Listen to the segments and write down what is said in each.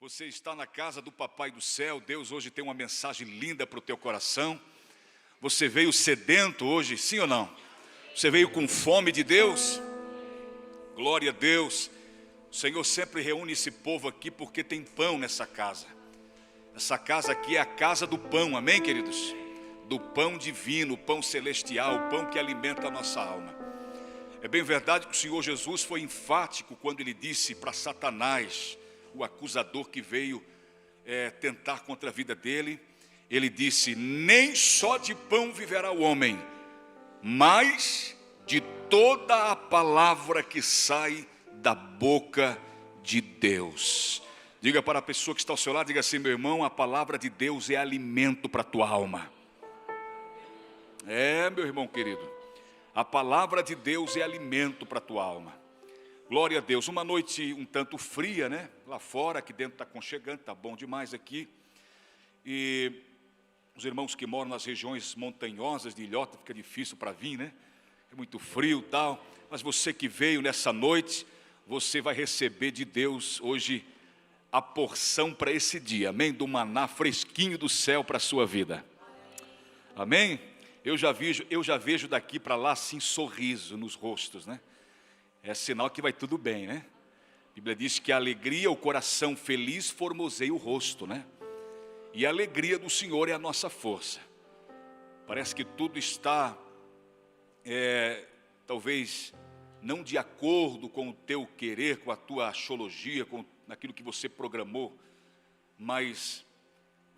Você está na casa do Papai do Céu. Deus hoje tem uma mensagem linda para o teu coração. Você veio sedento hoje, sim ou não? Você veio com fome de Deus? Glória a Deus. O Senhor sempre reúne esse povo aqui porque tem pão nessa casa. Essa casa aqui é a casa do pão, amém, queridos? Do pão divino, o pão celestial, o pão que alimenta a nossa alma. É bem verdade que o Senhor Jesus foi enfático quando Ele disse para Satanás, o acusador que veio tentar contra a vida dele. Ele disse: nem só de pão viverá o homem, mas de toda a palavra que sai da boca de Deus. Diga para a pessoa que está ao seu lado, diga assim: meu irmão, a palavra de Deus é alimento para a tua alma. Meu irmão querido, a palavra de Deus é alimento para a tua alma. Glória a Deus. Uma noite um tanto fria, né? Lá fora, aqui dentro está aconchegante, está bom demais aqui. E os irmãos que moram nas regiões montanhosas de Ilhota, fica difícil para vir, né? É muito frio e tal. Mas você que veio nessa noite, você vai receber de Deus hoje a porção para esse dia, amém? Do maná fresquinho do céu para a sua vida, amém? Eu já vejo daqui para lá assim sorriso nos rostos, né? É sinal que vai tudo bem, né? A Bíblia diz que a alegria, o coração feliz formoseia o rosto, né? E a alegria do Senhor é a nossa força. Parece que tudo está, talvez, não de acordo com o teu querer, com a tua axiologia, com aquilo que você programou, mas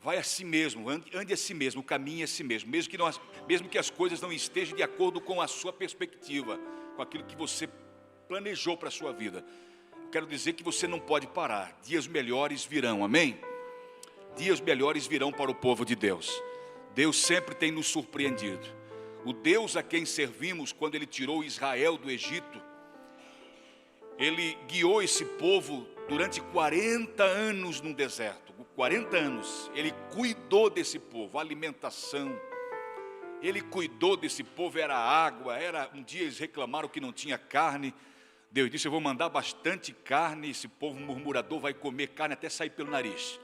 vai assim mesmo, ande assim mesmo, o caminho é assim mesmo, mesmo que as coisas não estejam de acordo com a sua perspectiva, com aquilo que você planejou para a sua vida. Quero dizer que você não pode parar. Dias melhores virão, amém? Dias melhores virão para o povo de Deus. Deus sempre tem nos surpreendido. O Deus a quem servimos, quando Ele tirou Israel do Egito, Ele guiou esse povo durante 40 anos no deserto. 40 anos, Ele cuidou desse povo, alimentação. Ele cuidou desse povo, era água, um dia eles reclamaram que não tinha carne. Deus disse: eu vou mandar bastante carne, esse povo murmurador vai comer carne até sair pelo nariz.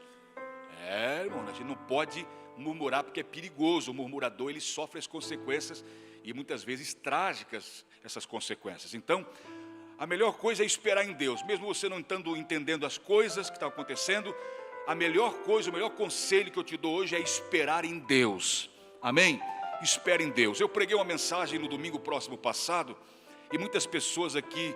Irmão, a gente não pode murmurar porque é perigoso. O murmurador, ele sofre as consequências, e muitas vezes trágicas essas consequências. Então, a melhor coisa é esperar em Deus, mesmo você não estando entendendo as coisas que estão acontecendo. A melhor coisa, o melhor conselho que eu te dou hoje é esperar em Deus, amém? Espere em Deus. Eu preguei uma mensagem no domingo próximo passado, e muitas pessoas aqui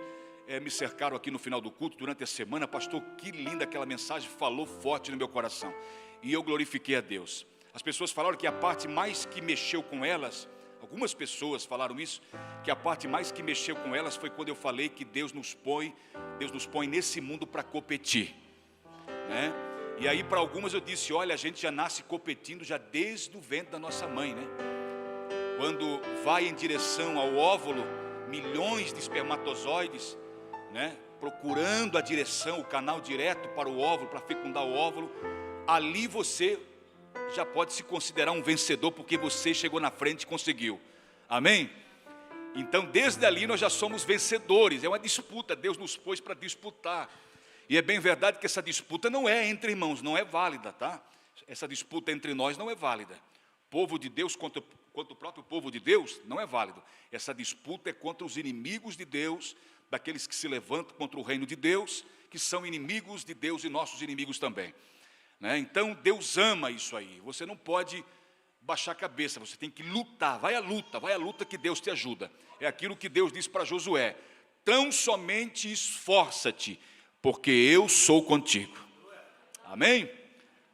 me cercaram aqui no final do culto, durante a semana. Pastor, que linda aquela mensagem, falou forte no meu coração. E eu glorifiquei a Deus. As pessoas falaram que a parte mais que mexeu com elas, algumas pessoas falaram isso, que a parte mais que mexeu com elas foi quando eu falei que Deus nos põe nesse mundo para competir, né? E aí para algumas eu disse: olha, a gente já nasce competindo já desde o ventre da nossa mãe, né? Quando vai em direção ao óvulo, milhões de espermatozoides, né, procurando a direção, o canal direto para o óvulo, para fecundar o óvulo. Ali você já pode se considerar um vencedor, porque você chegou na frente e conseguiu, amém? Então desde ali nós já somos vencedores. É uma disputa, Deus nos pôs para disputar. E é bem verdade que essa disputa não é entre irmãos, não é válida, tá? Essa disputa entre nós não é válida. Povo de Deus contra o próprio povo de Deus não é válido. Essa disputa é contra os inimigos de Deus, daqueles que se levantam contra o reino de Deus, que são inimigos de Deus e nossos inimigos também, né? Então Deus ama isso aí. Você não pode baixar a cabeça, você tem que lutar. Vai à luta que Deus te ajuda. É aquilo que Deus disse para Josué: tão somente esforça-te, porque eu sou contigo, amém?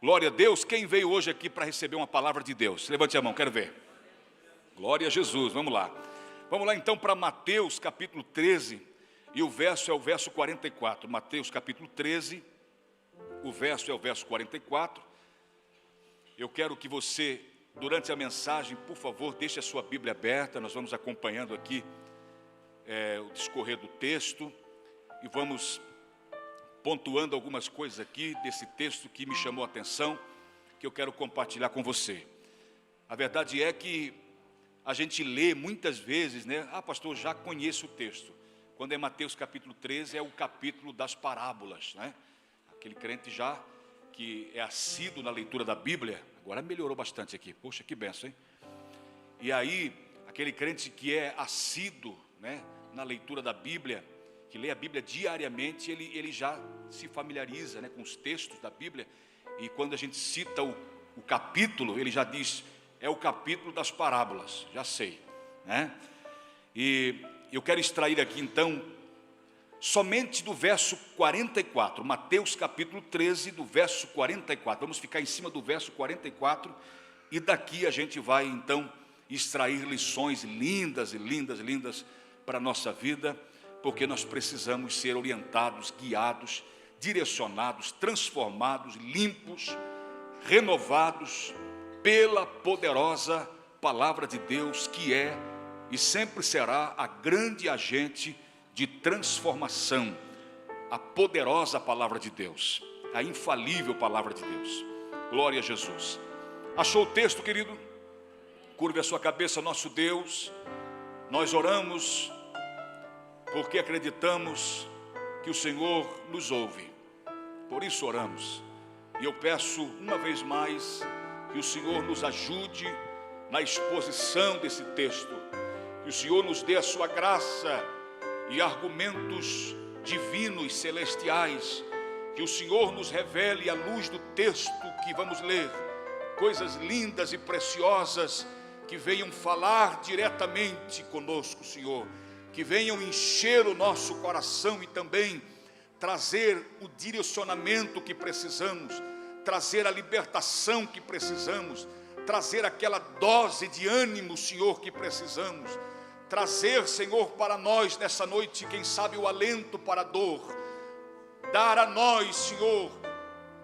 Glória a Deus. Quem veio hoje aqui para receber uma palavra de Deus? Levante a mão, quero ver. Glória a Jesus, vamos lá então para Mateus capítulo 13, e o verso é o verso 44, Mateus capítulo 13, o verso é o verso 44, eu quero que você, durante a mensagem, por favor, deixe a sua Bíblia aberta, nós vamos acompanhando aqui o discorrer do texto, e vamos pontuando algumas coisas aqui desse texto que me chamou a atenção, que eu quero compartilhar com você. A verdade é que a gente lê muitas vezes, né? Pastor, já conheço o texto. Quando é Mateus capítulo 13, é o capítulo das parábolas, né? Aquele crente já que é assíduo na leitura da Bíblia, agora melhorou bastante aqui, poxa, que benção, hein? E aí, aquele crente que é assíduo, né, na leitura da Bíblia, que lê a Bíblia diariamente, ele já se familiariza, né, com os textos da Bíblia, e quando a gente cita o capítulo, ele já diz, é o capítulo das parábolas, já sei, né? E eu quero extrair aqui então, somente do verso 44, Mateus capítulo 13, do verso 44, vamos ficar em cima do verso 44, e daqui a gente vai então extrair lições lindas e lindas, lindas para a nossa vida, porque nós precisamos ser orientados, guiados, direcionados, transformados, limpos, renovados pela poderosa palavra de Deus, que é e sempre será a grande agente de transformação, a poderosa palavra de Deus, a infalível palavra de Deus. Glória a Jesus. Achou o texto, querido? Curve a sua cabeça, nosso Deus. Nós oramos porque acreditamos que o Senhor nos ouve. Por isso oramos. E eu peço uma vez mais que o Senhor nos ajude na exposição desse texto. Que o Senhor nos dê a sua graça e argumentos divinos, celestiais. Que o Senhor nos revele à luz do texto que vamos ler coisas lindas e preciosas que venham falar diretamente conosco, Senhor. Que venham encher o nosso coração e também trazer o direcionamento que precisamos, trazer a libertação que precisamos, trazer aquela dose de ânimo, Senhor, que precisamos, trazer, Senhor, para nós nessa noite, quem sabe o alento para a dor, dar a nós, Senhor,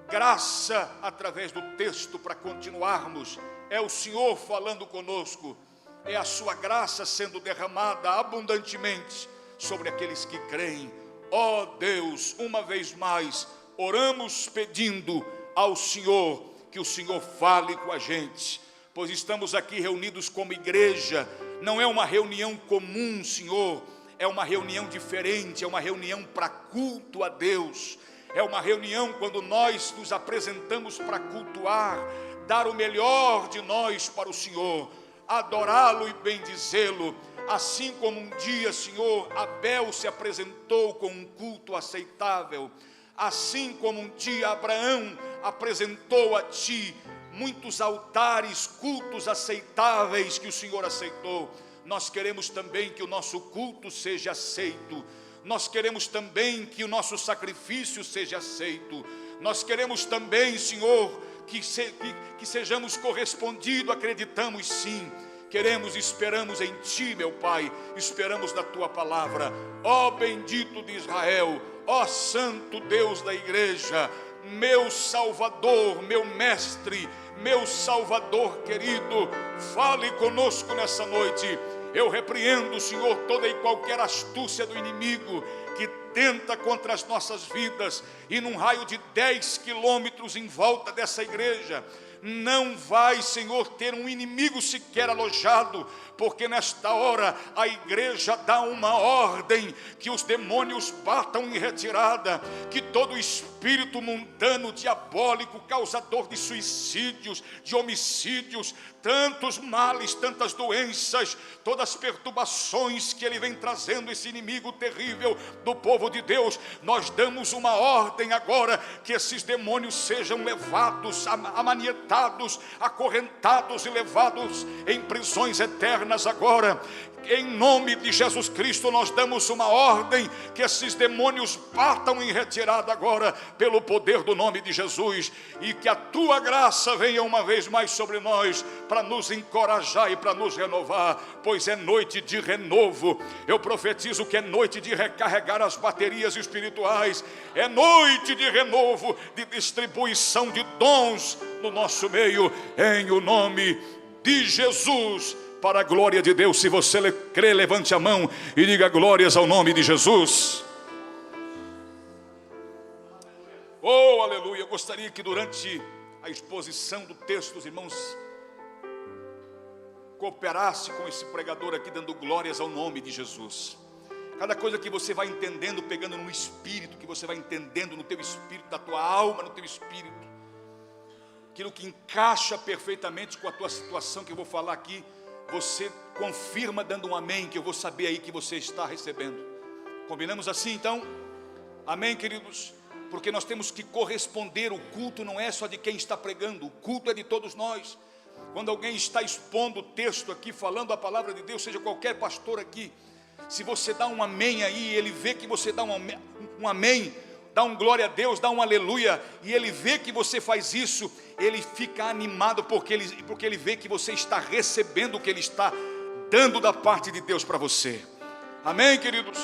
graça através do texto para continuarmos. É o Senhor falando conosco, é a sua graça sendo derramada abundantemente sobre aqueles que creem. Ó Deus, uma vez mais, oramos pedindo ao Senhor que o Senhor fale com a gente, pois estamos aqui reunidos como igreja. Não é uma reunião comum, Senhor, é uma reunião diferente, é uma reunião para culto a Deus, é uma reunião quando nós nos apresentamos para cultuar, dar o melhor de nós para o Senhor, adorá-lo e bendizê-lo, assim como um dia, Senhor, Abel se apresentou com um culto aceitável, assim como um dia Abraão apresentou a Ti muitos altares, cultos aceitáveis que o Senhor aceitou. Nós queremos também que o nosso culto seja aceito, nós queremos também que o nosso sacrifício seja aceito, nós queremos também, Senhor, que sejamos correspondidos, acreditamos sim, queremos, esperamos em Ti, meu Pai, esperamos da Tua palavra. Ó bendito de Israel, ó santo Deus da igreja, meu Salvador, meu Mestre, meu Salvador querido, fale conosco nessa noite. Eu repreendo, Senhor, toda e qualquer astúcia do inimigo que tenta contra as nossas vidas, e num raio de 10 quilômetros em volta dessa igreja, não vai, Senhor, ter um inimigo sequer alojado, porque nesta hora a igreja dá uma ordem, que os demônios batam em retirada, que todo espírito mundano, diabólico, causador de suicídios, de homicídios, tantos males, tantas doenças, todas as perturbações que ele vem trazendo, esse inimigo terrível do povo de Deus, nós damos uma ordem agora, que esses demônios sejam levados, amanietados, acorrentados e levados em prisões eternas agora. Em nome de Jesus Cristo, nós damos uma ordem, que esses demônios batam em retirada agora, pelo poder do nome de Jesus, e que a Tua graça venha uma vez mais sobre nós, para nos encorajar e para nos renovar, pois é noite de renovo. Eu profetizo que é noite de recarregar as baterias espirituais, é noite de renovo, de distribuição de dons no nosso meio, em o nome de Jesus, para a glória de Deus. Se você crê, levante a mão e diga glórias ao nome de Jesus. Oh, aleluia. Eu gostaria que durante a exposição do texto, os irmãos cooperasse com esse pregador aqui, dando glórias ao nome de Jesus. Cada coisa que você vai entendendo, pegando no espírito, que você vai entendendo no teu espírito, da tua alma, no teu espírito, aquilo que encaixa perfeitamente com a tua situação que eu vou falar aqui, você confirma dando um amém, que eu vou saber aí que você está recebendo. Combinamos assim então? Amém, queridos? Porque nós temos que corresponder. O culto não é só de quem está pregando, o culto é de todos nós. Quando alguém está expondo o texto aqui, falando a palavra de Deus, seja qualquer pastor aqui, se você dá um amém aí, ele vê que você dá um amém, dá um glória a Deus, dá um aleluia, e ele vê que você faz isso, ele fica animado, porque ele vê que você está recebendo o que ele está dando da parte de Deus para você. Amém, queridos?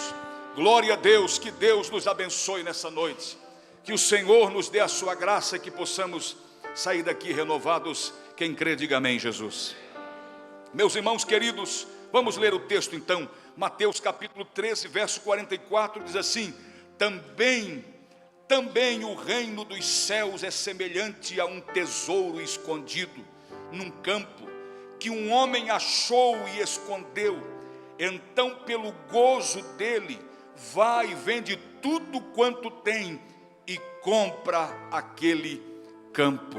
Glória a Deus, que Deus nos abençoe nessa noite, que o Senhor nos dê a sua graça, que possamos sair daqui renovados. Quem crê, diga amém, Jesus. Meus irmãos queridos, vamos ler o texto então. Mateus capítulo 13, verso 44, diz assim: Também o reino dos céus é semelhante a um tesouro escondido num campo, que um homem achou e escondeu. Então, pelo gozo dele, vai e vende tudo quanto tem e compra aquele campo.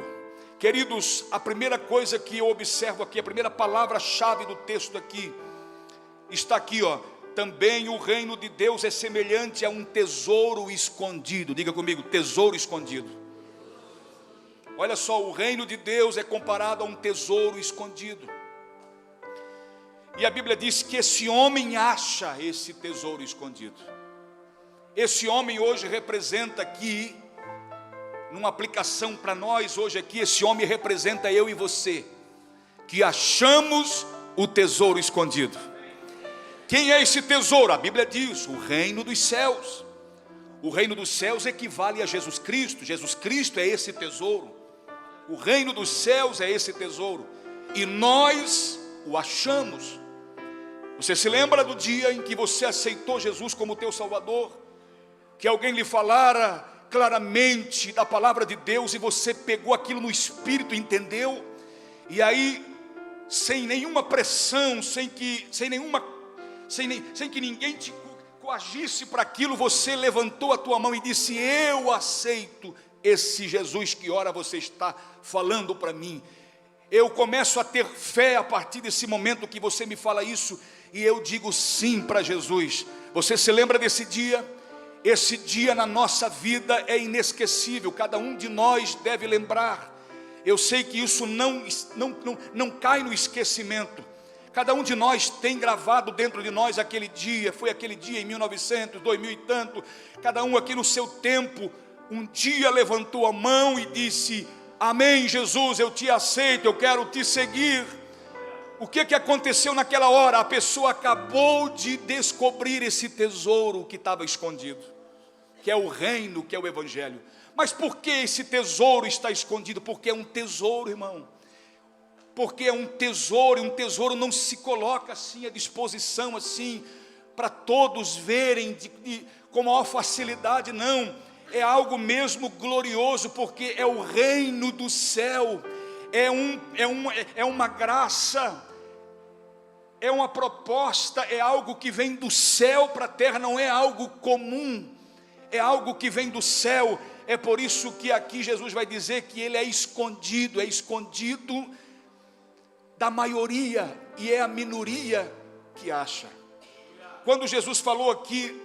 Queridos, a primeira coisa que eu observo aqui, a primeira palavra-chave do texto aqui, está aqui, ó. Também o reino de Deus é semelhante a um tesouro escondido. Diga comigo, tesouro escondido. Olha só, o reino de Deus é comparado a um tesouro escondido. E a Bíblia diz que esse homem acha esse tesouro escondido. Esse homem hoje representa aqui, numa aplicação para nós hoje aqui, esse homem representa eu e você, que achamos o tesouro escondido. Quem é esse tesouro? A Bíblia diz, o reino dos céus. O reino dos céus equivale a Jesus Cristo. Jesus Cristo é esse tesouro. O reino dos céus é esse tesouro. E nós o achamos. Você se lembra do dia em que você aceitou Jesus como teu Salvador? Que alguém lhe falara claramente da palavra de Deus e você pegou aquilo no Espírito, entendeu? E aí, sem nenhuma pressão, sem que ninguém te coagisse para aquilo, você levantou a tua mão e disse: eu aceito esse Jesus que ora você está falando para mim. Eu começo a ter fé a partir desse momento que você me fala isso, e eu digo sim para Jesus. Você se lembra desse dia? Esse dia na nossa vida é inesquecível, cada um de nós deve lembrar. Eu sei que isso não cai no esquecimento. Cada um de nós tem gravado dentro de nós aquele dia. Foi aquele dia em 1900, 2000 e tanto. Cada um aqui no seu tempo, um dia levantou a mão e disse: amém, Jesus, eu te aceito, eu quero te seguir. O que aconteceu naquela hora? A pessoa acabou de descobrir esse tesouro que estava escondido, que é o reino, que é o evangelho. Mas por que esse tesouro está escondido? Porque é um tesouro, irmão. Porque é um tesouro, e um tesouro não se coloca assim à disposição, assim, para todos verem com maior facilidade, não. É algo mesmo glorioso, porque é o reino do céu, é uma graça, é uma proposta, é algo que vem do céu para a terra, não é algo comum, é algo que vem do céu. É por isso que aqui Jesus vai dizer que ele é escondido da maioria, e é a minoria que acha. Quando Jesus falou aqui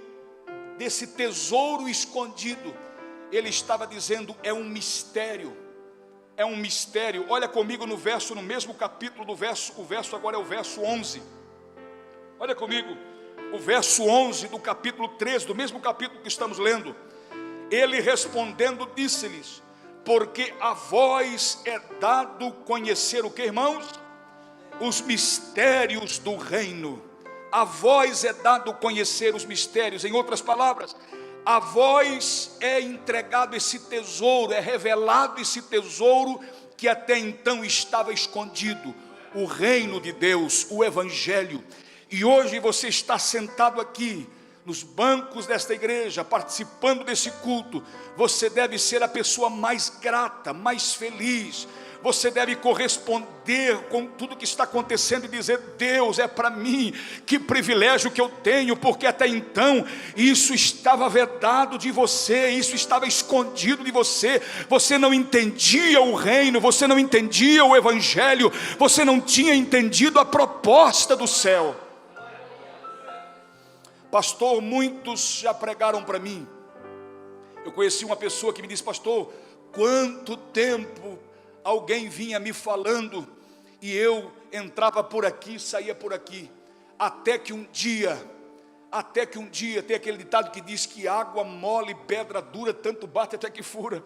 desse tesouro escondido, ele estava dizendo, é um mistério. É um mistério. Olha comigo no mesmo capítulo, o verso agora é o verso 11. Olha comigo, o verso 11 do capítulo 13, do mesmo capítulo que estamos lendo. Ele respondendo disse-lhes: porque a vós é dado conhecer o que, irmãos? Os mistérios do reino. A vós é dado conhecer os mistérios. Em outras palavras, a vós é entregado esse tesouro, é revelado esse tesouro que até então estava escondido, o reino de Deus, o evangelho. E hoje você está sentado aqui nos bancos desta igreja, participando desse culto. Você deve ser a pessoa mais grata, mais feliz. você deve corresponder com tudo que está acontecendo e dizer: Deus, é para mim, que privilégio que eu tenho, porque até então isso estava vedado de você, isso estava escondido de você, você não entendia o reino, você não entendia o evangelho, você não tinha entendido a proposta do céu. Pastor, muitos já pregaram para mim. Eu conheci uma pessoa que me disse: pastor, quanto tempo alguém vinha me falando, e eu entrava por aqui, saía por aqui, até que um dia, tem aquele ditado que diz que água mole, pedra dura, tanto bate até que fura.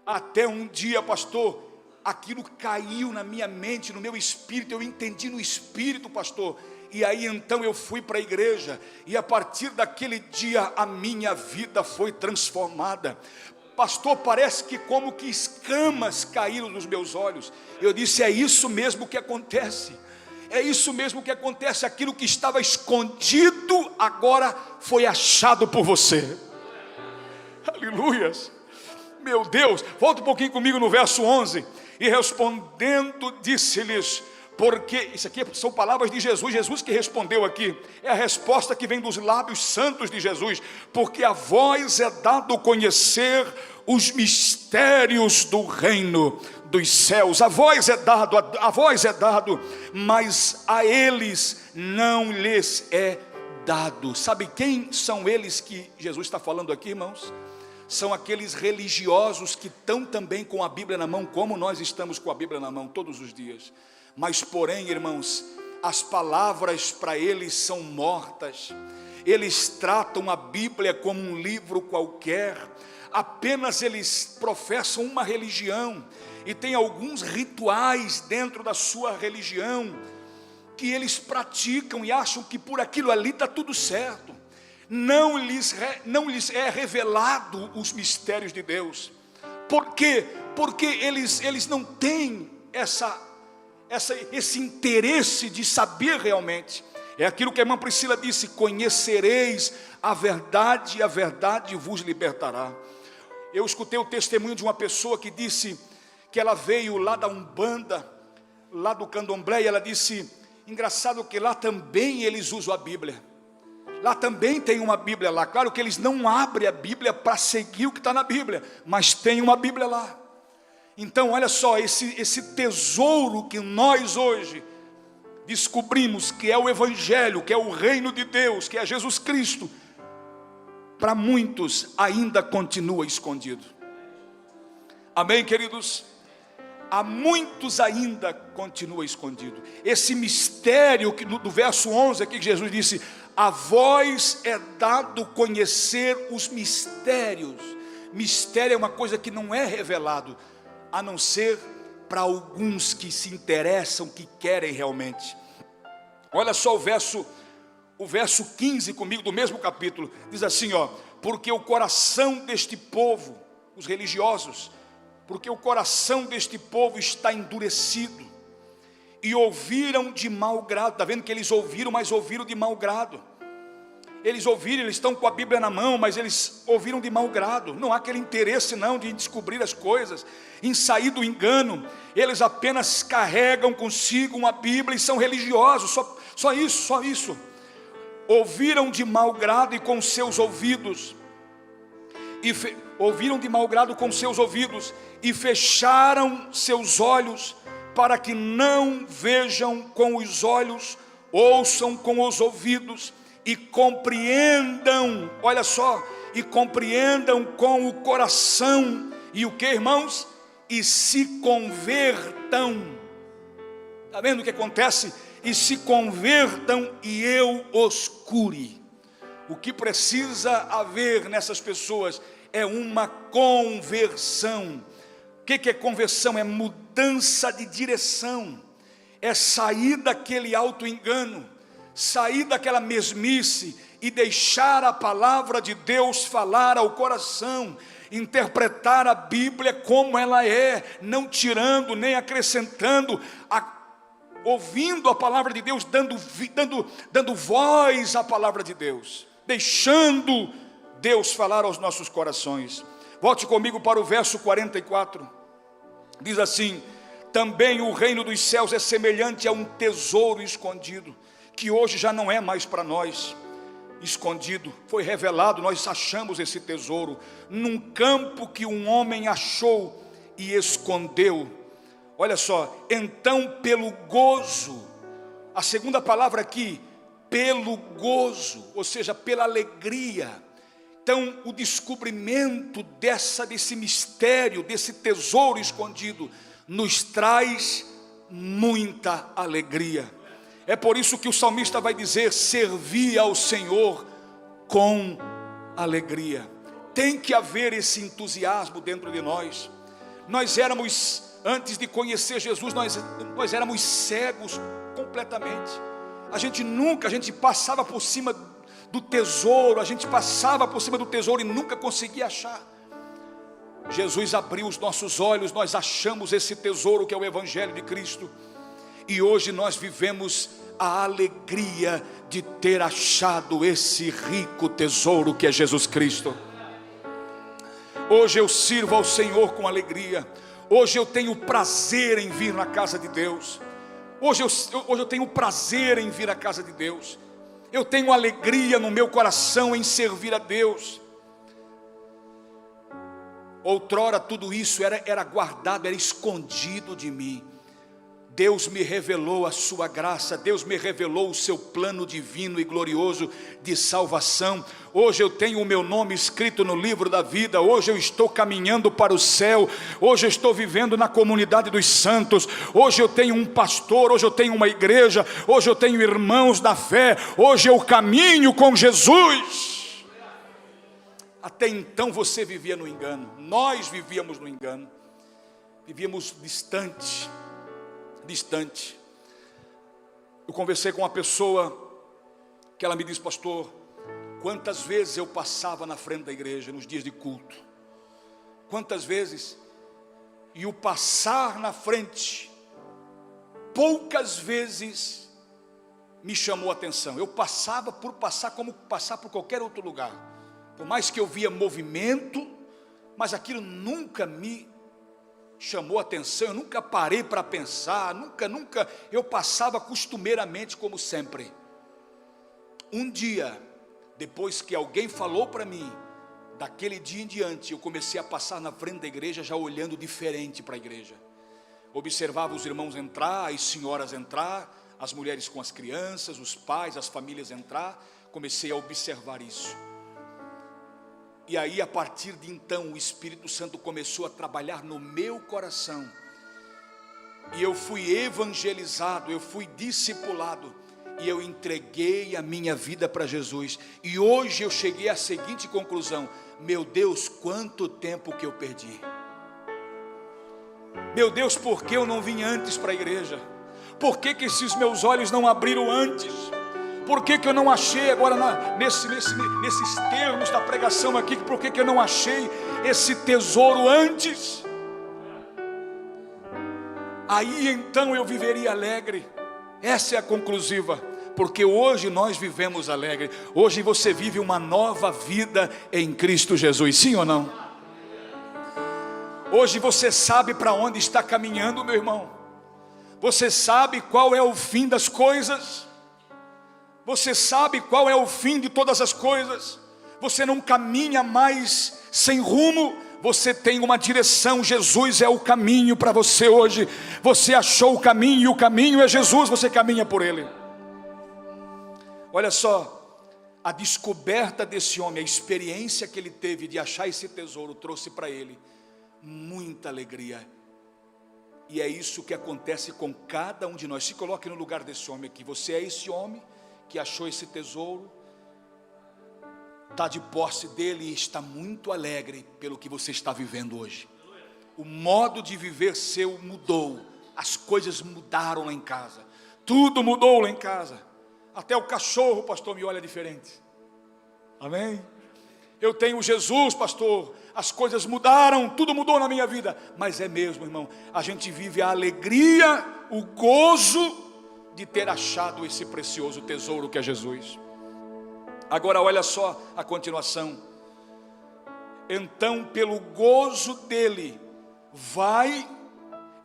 Até um dia, pastor, aquilo caiu na minha mente, no meu espírito, eu entendi no espírito, pastor. E aí então eu fui para a igreja, e a partir daquele dia a minha vida foi transformada. Pastor, parece que como que escamas caíram nos meus olhos. Eu disse: é isso mesmo que acontece. É isso mesmo que acontece. Aquilo que estava escondido agora foi achado por você. Aleluias. Meu Deus, volta um pouquinho comigo no verso 11. E respondendo disse-lhes, porque, isso aqui são palavras de Jesus, Jesus que respondeu aqui, é a resposta que vem dos lábios santos de Jesus: porque a vós é dado conhecer os mistérios do reino dos céus. A vós é dado, mas a eles não lhes é dado. Sabe quem são eles que Jesus está falando aqui, irmãos? São aqueles religiosos que estão também com a Bíblia na mão, como nós estamos com a Bíblia na mão todos os dias. Mas porém, irmãos, as palavras para eles são mortas. Eles tratam a Bíblia como um livro qualquer. Apenas eles professam uma religião e tem alguns rituais dentro da sua religião que eles praticam e acham que por aquilo ali está tudo certo. Não lhes é revelado os mistérios de Deus. Por quê? Porque eles não têm esse interesse de saber realmente. É aquilo que a irmã Priscila disse: conhecereis a verdade, e a verdade vos libertará. Eu escutei o testemunho de uma pessoa que disse que ela veio lá da Umbanda, lá do Candomblé, e ela disse: engraçado que lá também eles usam a Bíblia. Lá também tem uma Bíblia lá. Claro que eles não abrem a Bíblia para seguir o que está na Bíblia, mas tem uma Bíblia lá. Então olha só, esse tesouro que nós hoje descobrimos, que é o Evangelho, que é o reino de Deus, que é Jesus Cristo, para muitos ainda continua escondido. Amém, queridos? Há muitos ainda continua escondido. Esse mistério que do verso 11 aqui que Jesus disse: a vós é dado conhecer os mistérios. Mistério é uma coisa que não é revelado, a não ser para alguns que se interessam, que querem realmente. Olha só o verso 15 comigo do mesmo capítulo, diz assim, ó: porque o coração deste povo, os religiosos, porque o coração deste povo está endurecido, e ouviram de mau grado. Está vendo que eles ouviram, mas ouviram de mau grado. Eles ouviram, eles estão com a Bíblia na mão, mas eles ouviram de mau grado. Não há aquele interesse não de descobrir as coisas, em sair do engano. Eles apenas carregam consigo uma Bíblia e são religiosos, só isso. Ouviram de mau grado e com seus ouvidos, ouviram de mau grado com seus ouvidos, e fecharam seus olhos, para que não vejam com os olhos, ouçam com os ouvidos, e compreendam, olha só, e compreendam com o coração, e o que, irmãos? E se convertam. Está vendo o que acontece? E se convertam e eu os cure. O que precisa haver nessas pessoas é uma conversão. O que é conversão? É mudança de direção, é sair daquele auto-engano, sair daquela mesmice e deixar a palavra de Deus falar ao coração, interpretar a Bíblia como ela é, não tirando nem acrescentando, ouvindo a palavra de Deus, dando voz à palavra de Deus, deixando Deus falar aos nossos corações. Volte comigo para o verso 44, diz assim: Também o reino dos céus é semelhante a um tesouro escondido, que hoje já não é mais para nós escondido, foi revelado. Nós achamos esse tesouro num campo que um homem achou e escondeu. Olha só, então pelo gozo, a segunda palavra aqui, pelo gozo, ou seja, pela alegria. Então o descobrimento desse mistério, desse tesouro escondido, nos traz muita alegria. É por isso que o salmista vai dizer: servi ao Senhor com alegria. Tem que haver esse entusiasmo dentro de nós. Nós éramos, antes de conhecer Jesus, nós éramos cegos completamente. A gente passava por cima do tesouro, e nunca conseguia achar. Jesus abriu os nossos olhos, nós achamos esse tesouro que é o Evangelho de Cristo. E hoje nós vivemos a alegria de ter achado esse rico tesouro que é Jesus Cristo. Hoje eu sirvo ao Senhor com alegria. Hoje eu tenho prazer em vir na casa de Deus. Hoje eu tenho prazer em vir à casa de Deus. Eu tenho alegria no meu coração em servir a Deus. Outrora tudo isso era guardado, era escondido de mim. Deus me revelou a sua graça, Deus me revelou o seu plano divino e glorioso de salvação. Hoje eu tenho o meu nome escrito no livro da vida. Hoje eu estou caminhando para o céu. Hoje eu estou vivendo na comunidade dos santos. Hoje eu tenho um pastor, hoje eu tenho uma igreja, hoje eu tenho irmãos da fé. Hoje eu caminho com Jesus. Até então você vivia no engano, nós vivíamos no engano, vivíamos distante. Eu conversei com uma pessoa que ela me disse: pastor, quantas vezes eu passava na frente da igreja nos dias de culto, quantas vezes, e o passar na frente, poucas vezes me chamou a atenção. Eu passava por passar, como passar por qualquer outro lugar, por mais que eu via movimento, mas aquilo nunca me chamou a atenção. Eu nunca parei para pensar, nunca, eu passava costumeiramente como sempre. Um dia, depois que alguém falou para mim, daquele dia em diante, eu comecei a passar na frente da igreja, já olhando diferente para a igreja. Observava os irmãos entrar, as senhoras entrar, as mulheres com as crianças, os pais, as famílias entrar. Comecei a observar isso. E aí, a partir de então, o Espírito Santo começou a trabalhar no meu coração. E eu fui evangelizado, eu fui discipulado. E eu entreguei a minha vida para Jesus. E hoje eu cheguei à seguinte conclusão: meu Deus, quanto tempo que eu perdi. Meu Deus, por que eu não vim antes para a igreja? Por que esses meus olhos não abriram antes? Por que eu não achei agora nesses termos da pregação aqui? Por que eu não achei esse tesouro antes? Aí então eu viveria alegre. Essa é a conclusiva. Porque hoje nós vivemos alegre. Hoje você vive uma nova vida em Cristo Jesus. Sim ou não? Hoje você sabe para onde está caminhando, meu irmão. Você sabe qual é o fim das coisas. Você sabe qual é o fim de todas as coisas. Você não caminha mais sem rumo. Você tem uma direção. Jesus é o caminho para você hoje. Você achou o caminho e o caminho é Jesus. Você caminha por ele. Olha só, a descoberta desse homem, a experiência que ele teve de achar esse tesouro, trouxe para ele muita alegria. E é isso que acontece com cada um de nós. Se coloque no lugar desse homem aqui. Você é esse homem que achou esse tesouro, está de posse dele e está muito alegre pelo que você está vivendo hoje. O modo de viver seu mudou. As coisas mudaram lá em casa. Tudo mudou lá em casa. Até o cachorro, pastor, me olha diferente. Amém? Eu tenho Jesus, pastor. As coisas mudaram, tudo mudou na minha vida. Mas é mesmo, irmão. A gente vive a alegria, o gozo de ter achado esse precioso tesouro que é Jesus. Agora olha só a continuação. Então, pelo gozo dele, vai,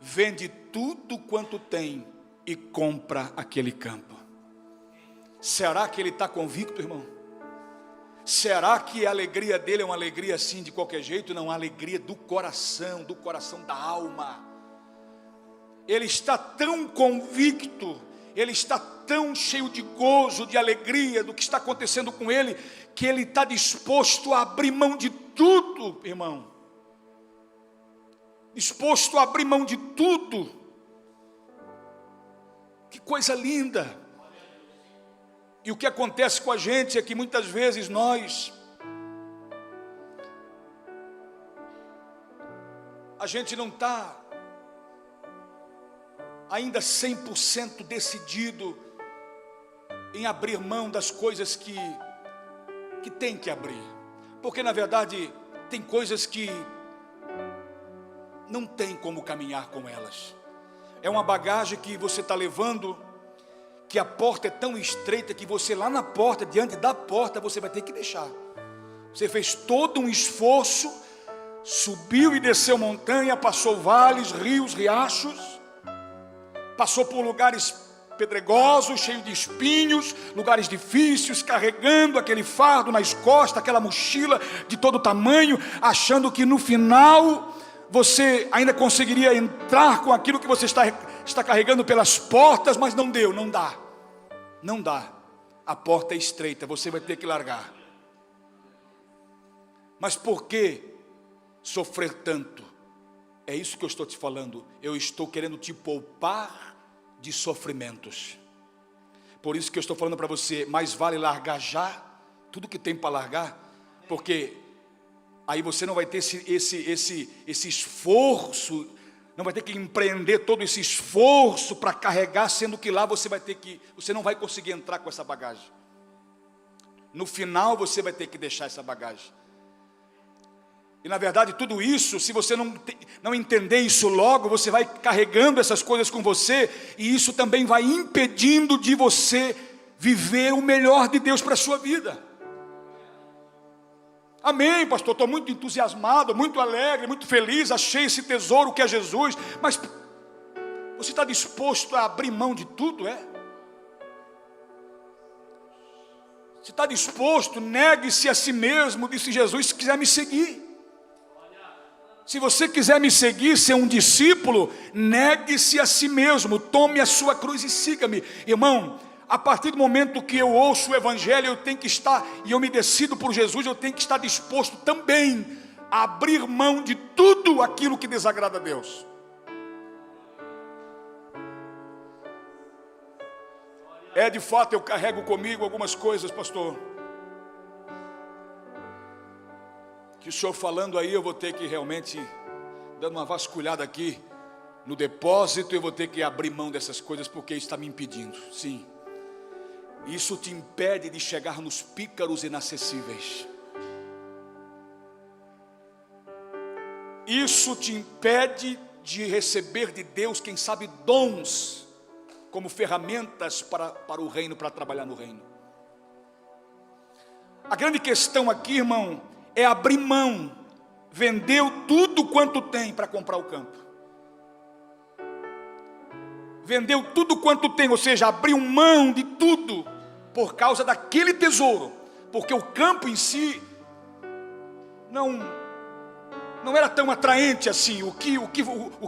vende tudo quanto tem e compra aquele campo. Será que ele está convicto, irmão? Será que a alegria dele é uma alegria assim de qualquer jeito? Não, a alegria do coração da alma. Ele está tão convicto, ele está tão cheio de gozo, de alegria do que está acontecendo com ele, que ele está disposto a abrir mão de tudo, irmão. Disposto a abrir mão de tudo. Que coisa linda. E o que acontece com a gente é que muitas vezes a gente não está ainda 100% decidido em abrir mão das coisas que tem que abrir. Porque na verdade tem coisas que não tem como caminhar com elas. É uma bagagem que você está levando, que a porta é tão estreita que você lá na porta, diante da porta, você vai ter que deixar. Você fez todo um esforço, subiu e desceu montanha, passou vales, rios, riachos, passou por lugares pedregosos, cheios de espinhos, lugares difíceis, carregando aquele fardo nas costas, aquela mochila de todo tamanho, achando que no final você ainda conseguiria entrar com aquilo que você está carregando pelas portas, mas não deu, não dá. Não dá. A porta é estreita, você vai ter que largar. Mas por que sofrer tanto? É isso que eu estou te falando. Eu estou querendo te poupar de sofrimentos. Por isso que eu estou falando para você, mais vale largar já tudo que tem para largar, porque aí você não vai ter esse esforço, não vai ter que empreender todo esse esforço para carregar, sendo que lá você não vai conseguir entrar com essa bagagem. No final você vai ter que deixar essa bagagem. E na verdade tudo isso, se você não entender isso logo, você vai carregando essas coisas com você, e isso também vai impedindo de você viver o melhor de Deus para a sua vida. Amém, pastor, estou muito entusiasmado, muito alegre, muito feliz, achei esse tesouro que é Jesus, mas você está disposto a abrir mão de tudo, é? Você está disposto, negue-se a si mesmo, disse Jesus, se quiser me seguir. Se você quiser me seguir, ser um discípulo, negue-se a si mesmo, tome a sua cruz e siga-me. Irmão, a partir do momento que eu ouço o Evangelho, eu tenho que estar, e eu me decido por Jesus, eu tenho que estar disposto também a abrir mão de tudo aquilo que desagrada a Deus. De fato, eu carrego comigo algumas coisas, pastor, que o senhor falando aí, eu vou ter que realmente, dando uma vasculhada aqui no depósito, eu vou ter que abrir mão dessas coisas, porque isso está me impedindo, sim. Isso te impede de chegar nos pícaros inacessíveis. Isso te impede de receber de Deus, quem sabe, dons, como ferramentas para o reino, para trabalhar no reino. A grande questão aqui, irmão, é abrir mão. Vendeu tudo quanto tem para comprar o campo. Vendeu tudo quanto tem, ou seja, abriu mão de tudo por causa daquele tesouro, porque o campo em si não era tão atraente assim. O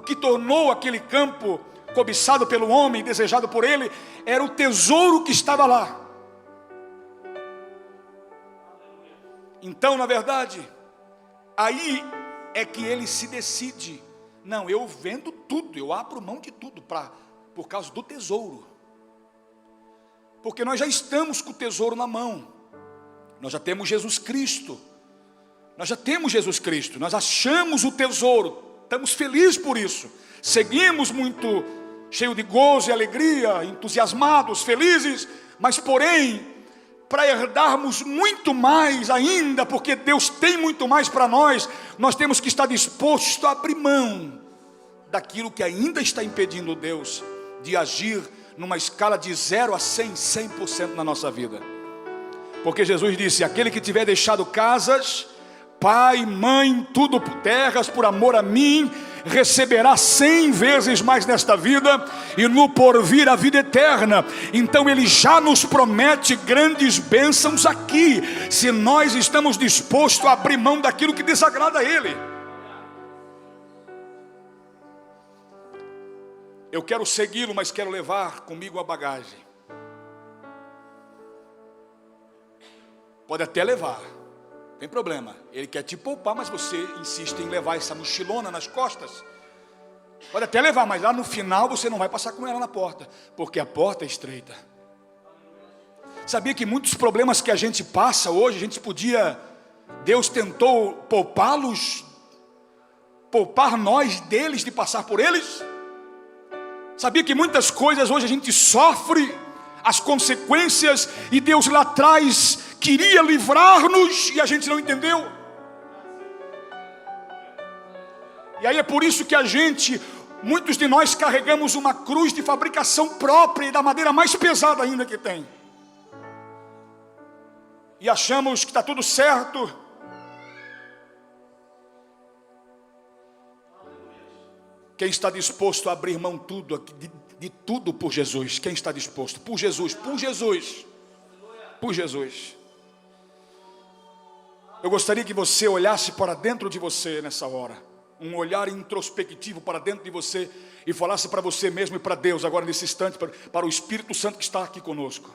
que tornou aquele campo cobiçado pelo homem, desejado por ele, era o tesouro que estava lá. Então, na verdade, aí é que ele se decide. Não, eu vendo tudo, eu abro mão de tudo por causa do tesouro. Porque nós já estamos com o tesouro na mão. Nós já temos Jesus Cristo. Nós já temos Jesus Cristo. Nós achamos o tesouro. Estamos felizes por isso. Seguimos muito cheio de gozo e alegria, entusiasmados, felizes. Mas porém, para herdarmos muito mais ainda, porque Deus tem muito mais para nós, nós temos que estar dispostos a abrir mão daquilo que ainda está impedindo Deus de agir numa escala de 0 a 100% na nossa vida. Porque Jesus disse, aquele que tiver deixado casas, pai, mãe, tudo por terras, por amor a mim, receberá 100 vezes mais nesta vida, e no porvir a vida eterna. Então Ele já nos promete grandes bênçãos aqui, se nós estamos dispostos a abrir mão daquilo que desagrada a Ele. Eu quero segui-lo, mas quero levar comigo a bagagem. Pode até levar, não tem problema. Ele quer te poupar, mas você insiste em levar essa mochilona nas costas. Pode até levar, mas lá no final você não vai passar com ela na porta, porque a porta é estreita. Sabia que muitos problemas que a gente passa hoje, Deus tentou poupá-los, poupar nós deles, de passar por eles? Sabia que muitas coisas hoje a gente sofre as consequências, e Deus lá atrás queria livrar-nos e a gente não entendeu? E aí é por isso que muitos de nós carregamos uma cruz de fabricação própria e da madeira mais pesada ainda que tem. E achamos que está tudo certo. Quem está disposto a abrir mão de tudo por Jesus? Quem está disposto? Por Jesus, por Jesus, por Jesus. Eu gostaria que você olhasse para dentro de você nessa hora, um olhar introspectivo para dentro de você, e falasse para você mesmo e para Deus agora nesse instante, para o Espírito Santo que está aqui conosco.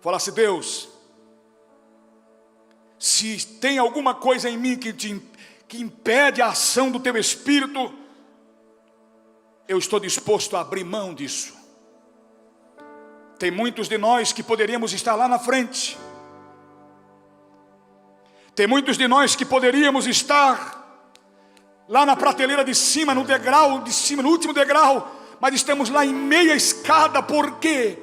Falasse: Deus, se tem alguma coisa em mim que impede a ação do Teu Espírito, eu estou disposto a abrir mão disso. Tem muitos de nós que poderíamos estar lá na frente. Tem muitos de nós que poderíamos estar lá na prateleira de cima, no degrau de cima, no último degrau, mas estamos lá em meia escada. Por quê?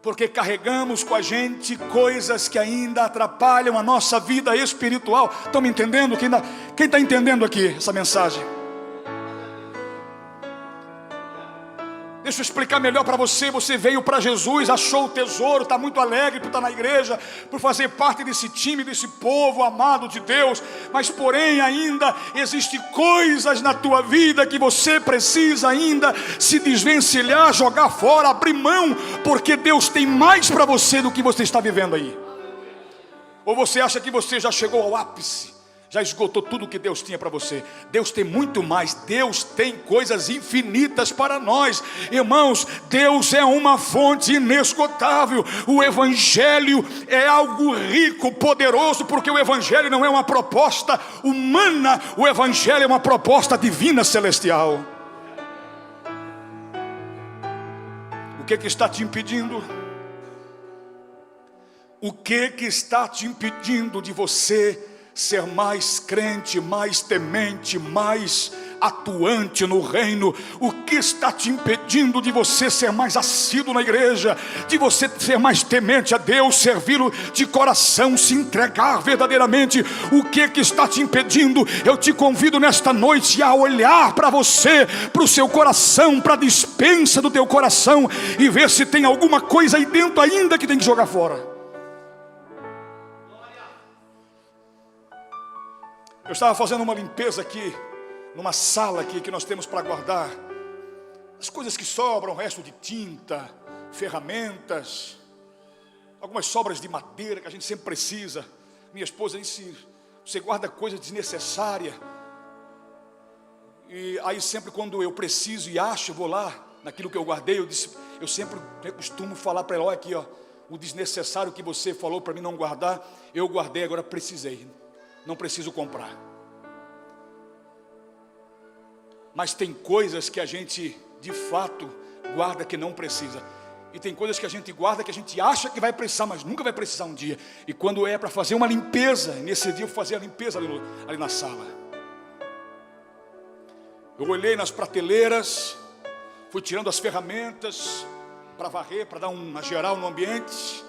Porque carregamos com a gente coisas que ainda atrapalham a nossa vida espiritual. Estão me entendendo? Quem está entendendo aqui essa mensagem? Deixa eu explicar melhor para você. Você veio para Jesus, achou o tesouro, está muito alegre por estar na igreja, por fazer parte desse time, desse povo amado de Deus. Mas porém ainda existem coisas na tua vida que você precisa ainda se desvencilhar, jogar fora, abrir mão, porque Deus tem mais para você do que você está vivendo aí. Ou você acha que você já chegou ao ápice, já esgotou tudo que Deus tinha para você? Deus tem muito mais. Deus tem coisas infinitas para nós. Irmãos, Deus é uma fonte inesgotável. O Evangelho é algo rico, poderoso, porque o Evangelho não é uma proposta humana. O Evangelho é uma proposta divina, celestial. O que está te impedindo? O que está te impedindo de você ser mais crente, mais temente, mais atuante no reino? O que está te impedindo de você ser mais assíduo na igreja, de você ser mais temente a Deus, servi-lo de coração, se entregar verdadeiramente? O que está te impedindo? Eu te convido nesta noite a olhar para você, para o seu coração, para a despensa do teu coração, e ver se tem alguma coisa aí dentro ainda que tem que jogar fora. Eu estava fazendo uma limpeza aqui, numa sala aqui que nós temos para guardar as coisas que sobram, resto de tinta, ferramentas, algumas sobras de madeira que a gente sempre precisa. Minha esposa disse: você guarda coisa desnecessária. E aí sempre quando eu preciso e acho, eu vou lá naquilo que eu guardei. Eu sempre costumo falar para ela: olha aqui, ó, o desnecessário que você falou para mim não guardar, eu guardei, agora precisei. Não preciso comprar. Mas tem coisas que a gente de fato guarda que não precisa. E tem coisas que a gente guarda que a gente acha que vai precisar, mas nunca vai precisar um dia. E quando é para fazer uma limpeza, nesse dia eu vou fazer a limpeza ali na sala. Eu olhei nas prateleiras, fui tirando as ferramentas para varrer, para dar uma geral no ambiente.